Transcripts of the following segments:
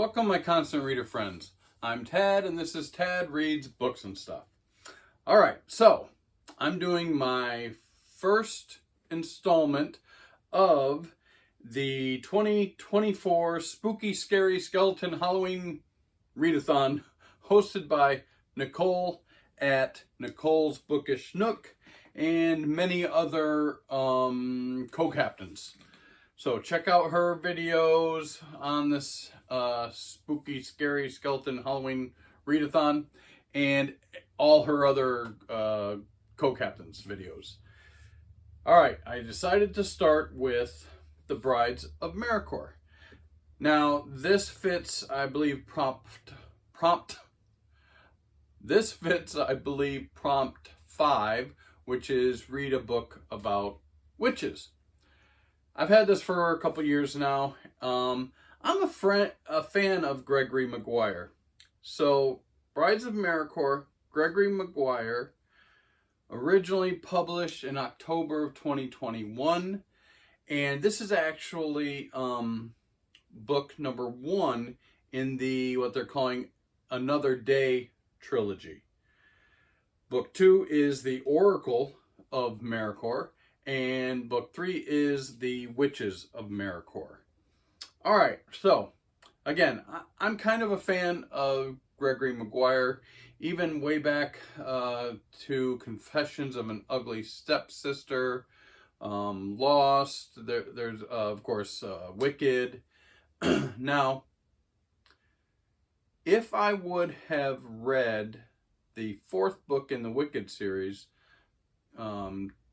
Welcome, my constant reader friends. I'm Tad, and this is Tad Reads Books and Stuff. All right, so I'm doing my first installment of the 2024 Spooky Scary Skeleton Halloween Readathon, hosted by Nicole at Nicole's Bookish Nook and many other co-captains. So check out her videos on this Spooky Scary Skeleton Halloween Readathon and all her other co-captains videos. All right, I decided to start with The Brides of Marracoor. Now, this fits, I believe, prompt 5, which is read a book about witches. I've had this for a couple years now. I'm a fan of Gregory Maguire. So, Brides of Marracoor, Gregory Maguire, originally published in October of 2021. And this is actually book number 1 in the, what they're calling, Another Day trilogy. Book 2 is The Oracle of Marracoor, and book 3 is The Witches of Marracoor. All right, so again, I'm kind of a fan of Gregory Maguire, even way back to Confessions of an Ugly Stepsister, Lost, there's of course Wicked. Now, if I would have read the 4th book in the Wicked series,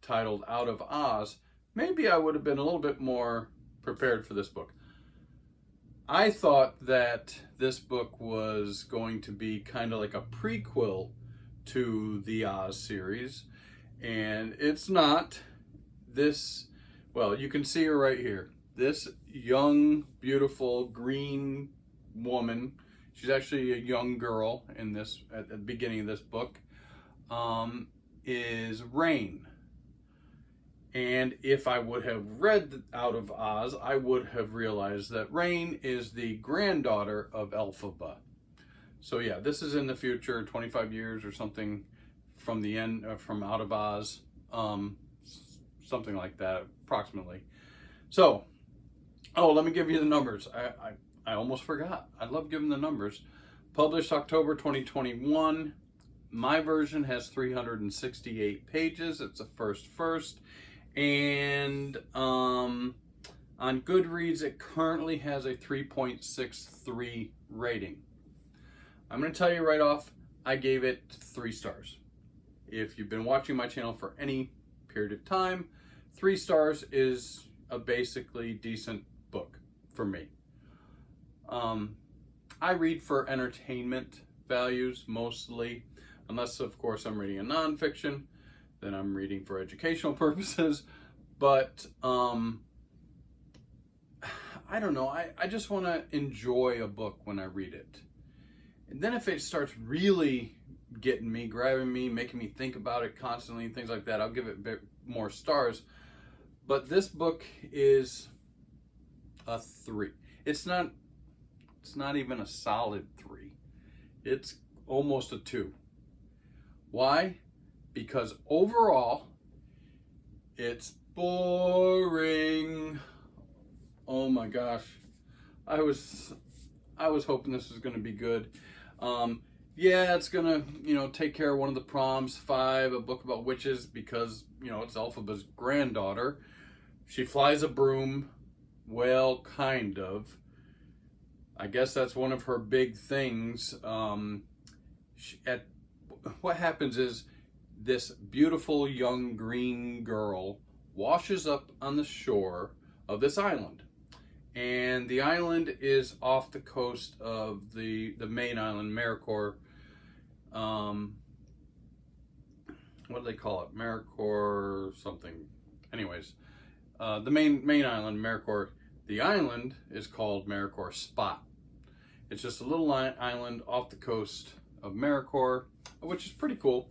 titled Out of Oz, maybe I would have been a little bit more prepared for this book. I thought that this book was going to be kind of like a prequel to the Oz series, and it's not. Well, you can see her right here. This young, beautiful, green woman, she's actually a young girl in this, at the beginning of this book, is Rain. And if I would have read Out of Oz, I would have realized that Rain is the granddaughter of Elphaba. So yeah, this is in the future, 25 years or something from the end, from Out of Oz, something like that, approximately. So, let me give you the numbers. I almost forgot. I love giving the numbers. Published October 2021. My version has 368 pages. It's a first. And on Goodreads, it currently has a 3.63 rating. I'm going to tell you right off, I gave it 3 stars. If you've been watching my channel for any period of time, 3 stars is a basically decent book for me. I read for entertainment values mostly, unless of course I'm reading a nonfiction, then I'm reading for educational purposes. But I don't know, I just want to enjoy a book when I read it. And then if it starts really getting me, grabbing me, making me think about it constantly, things like that, I'll give it a bit more stars. But this book is a 3. It's not even a solid 3. It's almost a 2. Why? Because overall, it's boring. Oh my gosh. I was hoping this was going to be good. Yeah, it's going to, take care of one of the proms, 5, a book about witches, because, it's Elphaba's granddaughter. She flies a broom. Well, kind of. I guess that's one of her big things. What happens is this beautiful young green girl washes up on the shore of this island. And the island is off the coast of the main island, Marracoor. What do they call it? Marracoor something. Anyways, the main island, Marracoor. The island is called Marracoor Spot. It's just a little island off the coast of Marracoor, which is pretty cool.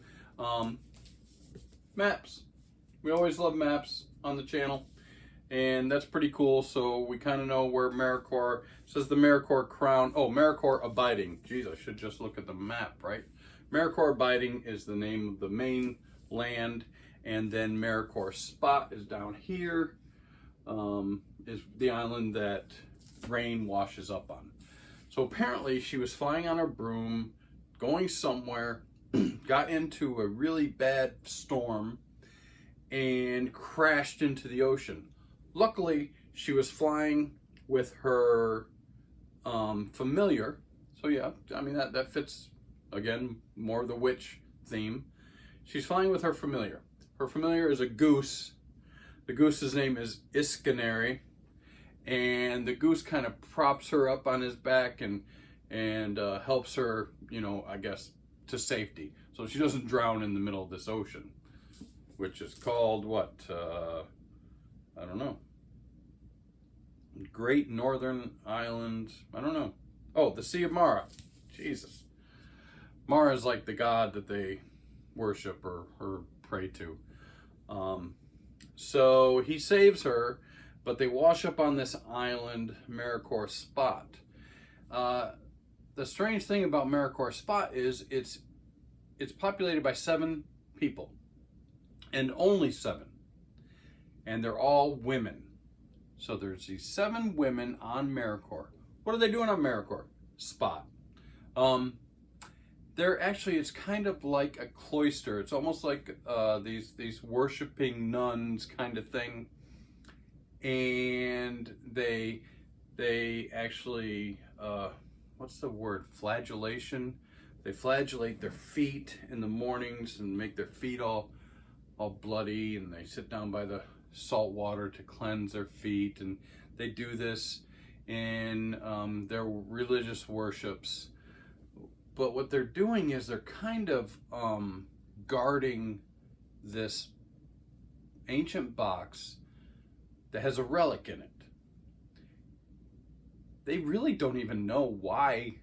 Maps. We always love maps on the channel. and that's pretty cool. So we kind of know where Marracoor, says the Marracoor crown. Oh, Marracoor abiding. Geez, I should just look at the map, right? Marracoor abiding is the name of the main land, and then Marracoor spot is down here, is the island that rain washes up on. So apparently she was flying on her broom, going somewhere, got into a really bad storm, and crashed into the ocean. Luckily, she was flying with her familiar. So yeah, I mean, that fits, again, more of the witch theme. She's flying with her familiar. Her familiar is a goose. The goose's name is Iscanary, and the goose kind of props her up on his back and helps her, you know, I guess, to safety, so she doesn't drown in the middle of this ocean, which is called what? I don't know. Great Northern Island. I don't know. Oh, the Sea of Mara. Jesus. Mara is like the god that they worship or pray to. So he saves her, but they wash up on this island, Marracoor Spot. The strange thing about Marracoor Spot is it's populated by 7 people, and only 7, and they're all women. So there's these 7 women on Marracoor. What are they doing on Marracoor Spot? They're actually, it's kind of like a cloister. It's almost like these worshiping nuns kind of thing, and they actually what's the word? Flagellation. They flagellate their feet in the mornings and make their feet all bloody, and they sit down by the salt water to cleanse their feet, and they do this in their religious worships. But what they're doing is they're kind of guarding this ancient box that has a relic in it. They really don't even know why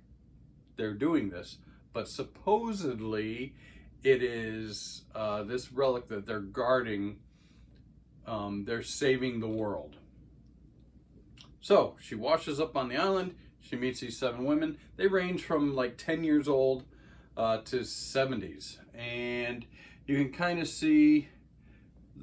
they're doing this, but supposedly it is this relic that they're guarding. They're saving the world. So she washes up on the island. She meets these 7 women. They range from like 10 years old to 70s. And you can kind of see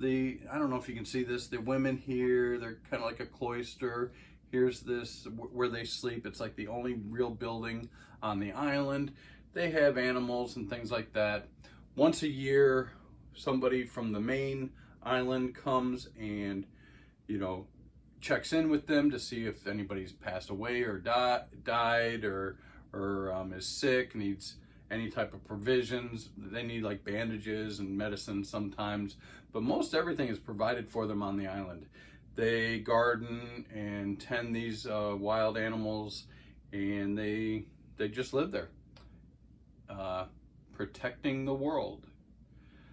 I don't know if you can see this, the women here, they're kind of like a cloister. Here's this, where they sleep. It's like the only real building on the island. They have animals and things like that. Once a year, somebody from the main island comes and, you know, checks in with them to see if anybody's passed away or died or is sick, needs any type of provisions. They need like bandages and medicine sometimes, but most everything is provided for them on the island. They garden and tend these wild animals, and they just live there, protecting the world.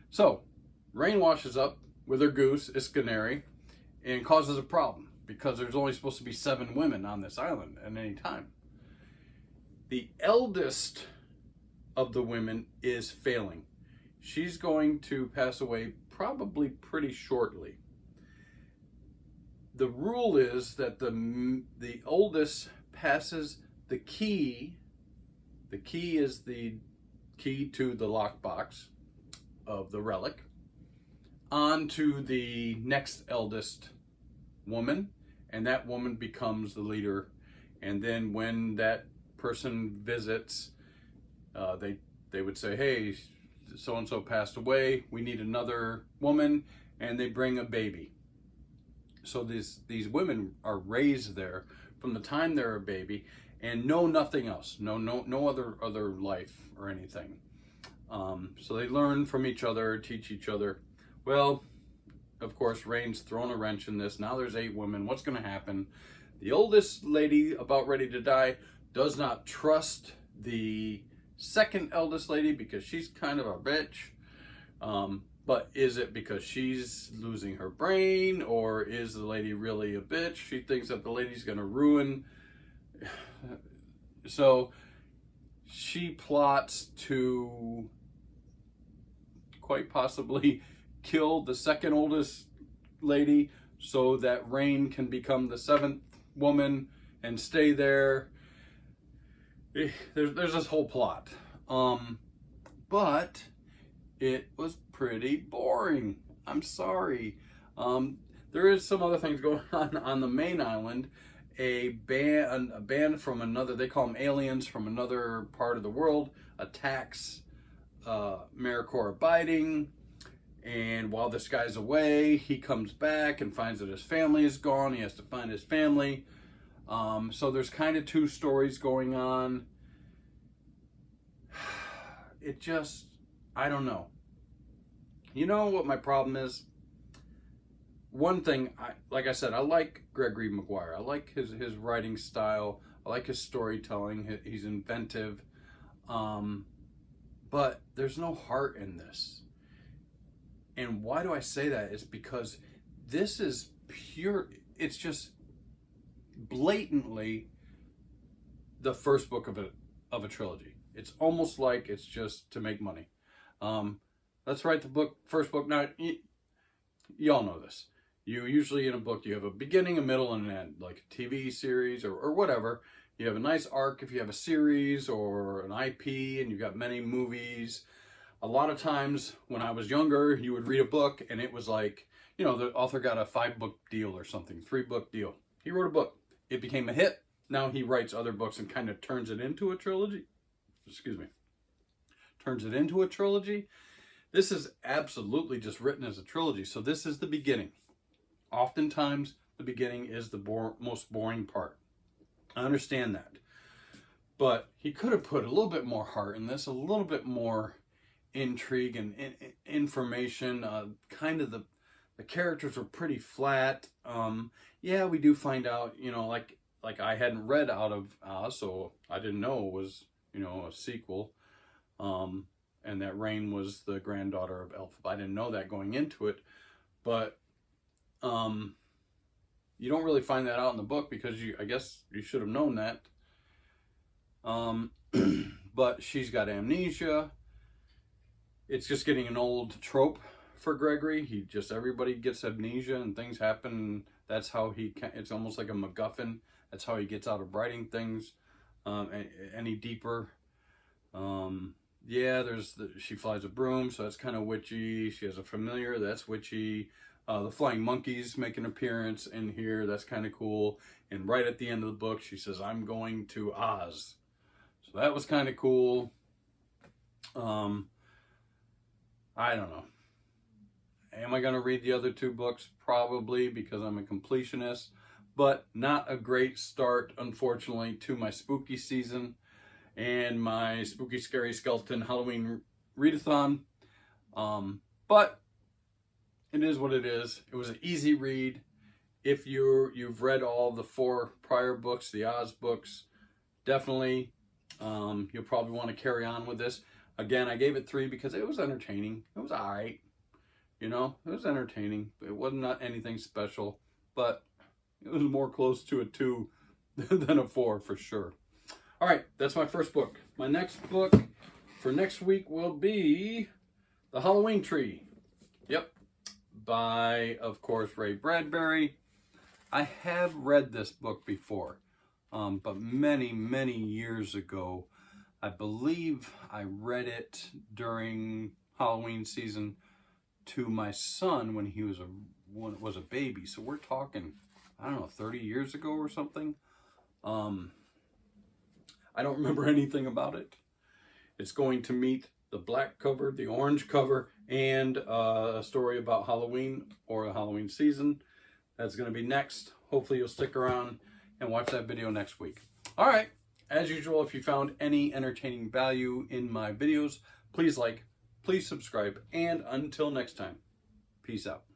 So rain washes up with her goose, Iscanary, and causes a problem because there's only supposed to be 7 women on this island at any time. The eldest of the women is failing. She's going to pass away probably pretty shortly. The rule is that the oldest passes the key. The key is the key to the lockbox of the relic onto the next eldest woman, and that woman becomes the leader. And then when that person visits, they would say, hey, so and so passed away, we need another woman, and they bring a baby. So these women are raised there from the time they're a baby and know nothing else, no other life or anything. So they learn from each other, teach each other. Well, of course, Rain's thrown a wrench in this. Now there's 8 women. What's going to happen? The oldest lady, about ready to die, does not trust the second eldest lady because she's kind of a bitch. But is it because she's losing her brain, or is the lady really a bitch? She thinks that the lady's going to ruin. So she plots to quite possibly kill the second oldest lady so that Rain can become the seventh woman and stay there. There's this whole plot. But it was pretty boring. I'm sorry. There is some other things going on the main island. A band from another, they call them aliens from another part of the world, attacks Marracoor abiding. And while this guy's away, he comes back and finds that his family is gone. He has to find his family. So there's kind of two stories going on. It just, I don't know. You know what my problem is? One thing, like I said, I like Gregory Maguire. I like his writing style. I like his storytelling. He's inventive. But there's no heart in this. And why do I say that? It's because this is pure, it's just blatantly the first book of a trilogy. It's almost like it's just to make money. Let's write the first book. Now, you all know this. You usually in a book, you have a beginning, a middle, and an end, like a TV series or whatever. You have a nice arc if you have a series or an IP and you've got many movies. A lot of times when I was younger, you would read a book and it was like, you know, the author got a 5-book deal or something, 3-book deal. He wrote a book. It became a hit. Now he writes other books and kind of turns it into a trilogy. Excuse me. Turns it into a trilogy. This is absolutely just written as a trilogy. So this is the beginning. Oftentimes, the beginning is the most boring part. I understand that. But he could have put a little bit more heart in this, a little bit more intrigue and information. Kind of the characters were pretty flat. Yeah, we do find out, you know, like I hadn't read Out of Oz, so I didn't know it was, you know, a sequel. And that Rain was the granddaughter of Elphaba. I didn't know that going into it. But you don't really find that out in the book because I guess you should have known that. But she's got amnesia. It's just getting an old trope for Gregory. Everybody gets amnesia and things happen. And that's how it's almost like a MacGuffin. That's how he gets out of writing things any deeper. Yeah, she flies a broom, so that's kind of witchy. She has a familiar, that's witchy. The flying monkeys make an appearance in here. That's kind of cool. And right at the end of the book, she says, "I'm going to Oz." So that was kind of cool. I don't know. Am I going to read the other 2 books? Probably, because I'm a completionist. But not a great start, unfortunately, to my spooky season and my Spooky Scary Skeleton Halloween Readathon. But it is what it is. It was an easy read. If you've read all the 4 prior books, the Oz books, definitely you'll probably want to carry on with this. Again, I gave it 3 because it was entertaining. It was all right. You know, it was entertaining. It wasn't not anything special, but it was more close to a 2 than a 4 for sure. All right, that's my first book. My next book for next week will be The Halloween Tree. Yep. By, of course, Ray Bradbury. I have read this book before, but many, many years ago. I believe I read it during Halloween season to my son when he was a baby. So we're talking, I don't know, 30 years ago or something. I don't remember anything about it. It's going to meet the black cover, the orange cover, and a story about Halloween or a Halloween season. That's going to be next. Hopefully you'll stick around and watch that video next week. All right. As usual, if you found any entertaining value in my videos, please like, please subscribe, and until next time, peace out.